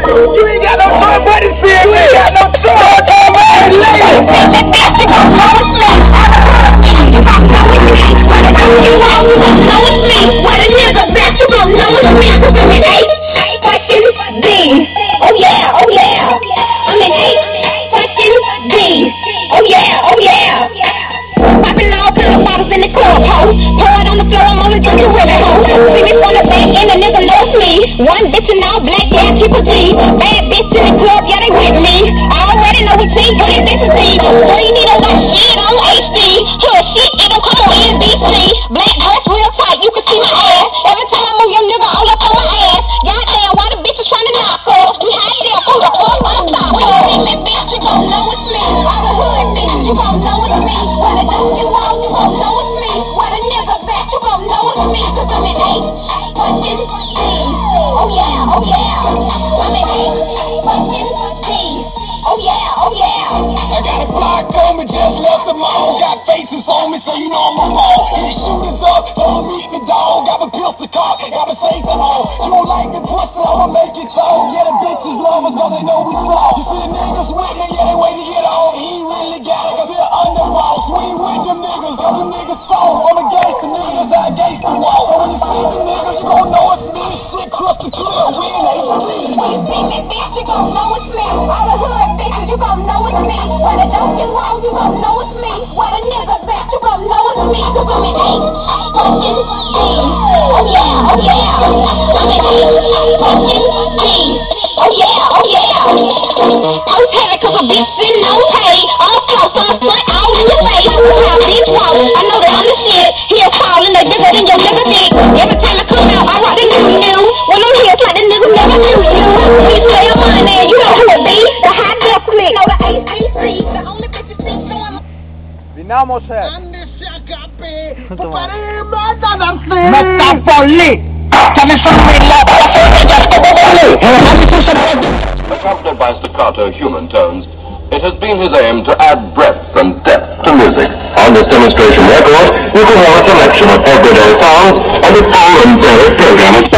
You ain't got no choice but to see it. You ain't got no choice. Hey, lady. You gon' know it's me. You gon' know it's me. What the fuck you want? You gon' know it's me. What a nigga bet you gon' know it's me. I'm in 8 fucking D's. Oh yeah, oh yeah. I'm in 8 fucking D's. Oh yeah, oh yeah. Popping all kind of bottles in the clubhouse. Pour it on the floor, I'm only drinking with it. See me from the back and a nigga knows me. One bitch in all black, yeah, triple G. Bad bitch in the club, yeah, they with me. I already know what team, but this is T. So you need to watch shit on HD. Hood shit, it don't come on NBC. Black dress real tight, you can see my ass. Every time I move your nigga, all up on my ass. Goddamn, why the bitches trying to knock off? We hide there, who the fuck on top? When you see me, bitch, you gon' know it's me. All the hood bitches, you gon' know it's me. What the fuck you want, you gon' know it's me. What a nigga bet, you gon' know it's me. Cause I'm in 8 fucking D's. Oh yeah, oh yeah. I'm in 8 fucking D's. Oh yeah, oh yeah. I got a block on me, just left the mall. Got faces on me, so you know I'm a ball. These shooters up, don't meet the dog. Got a pistol cock, got a face at home. You don't like the pussy, I'ma make it tall. Yeah, the bitches love us, cause they know we slow. You see the niggas with me, yeah, they wait to get on. He ain't really got it, cause they're underboss. We ain't with them niggas, cause them niggas soft. I'm a gangster niggas, I gangster walk. So when you see the niggas, you gon' know it's me. Shit crystal clear, we in HD. When you see me, bitch, you gon' know it's me. All the hood bitches, you gon' know it's me. What a dope you want, you gon' know it's me. What a nigga bet, you gon' know it's me. Cause I'm in 8 fucking D's. Oh yeah, oh yeah. I'm in 8 fucking D's. Oh yeah, oh yeah. Don't tell it cause a bitch in no pay. All close, I'ma slut all in your face. How these walk, I know that I'm the shit. He'll fall and they bigger than your nigga dick. Every time I come out, I rock the new. When I'm here, it's like the nigga never knew you. When you play your money, you know who it be. The hot girl click, know the AAC. The only bitch you see, so I'm Viniamo se. Accompanied by staccato human tones, it has been his aim to add breadth and depth to music. On this demonstration record, you can hear a selection of everyday sounds and a full and varied program of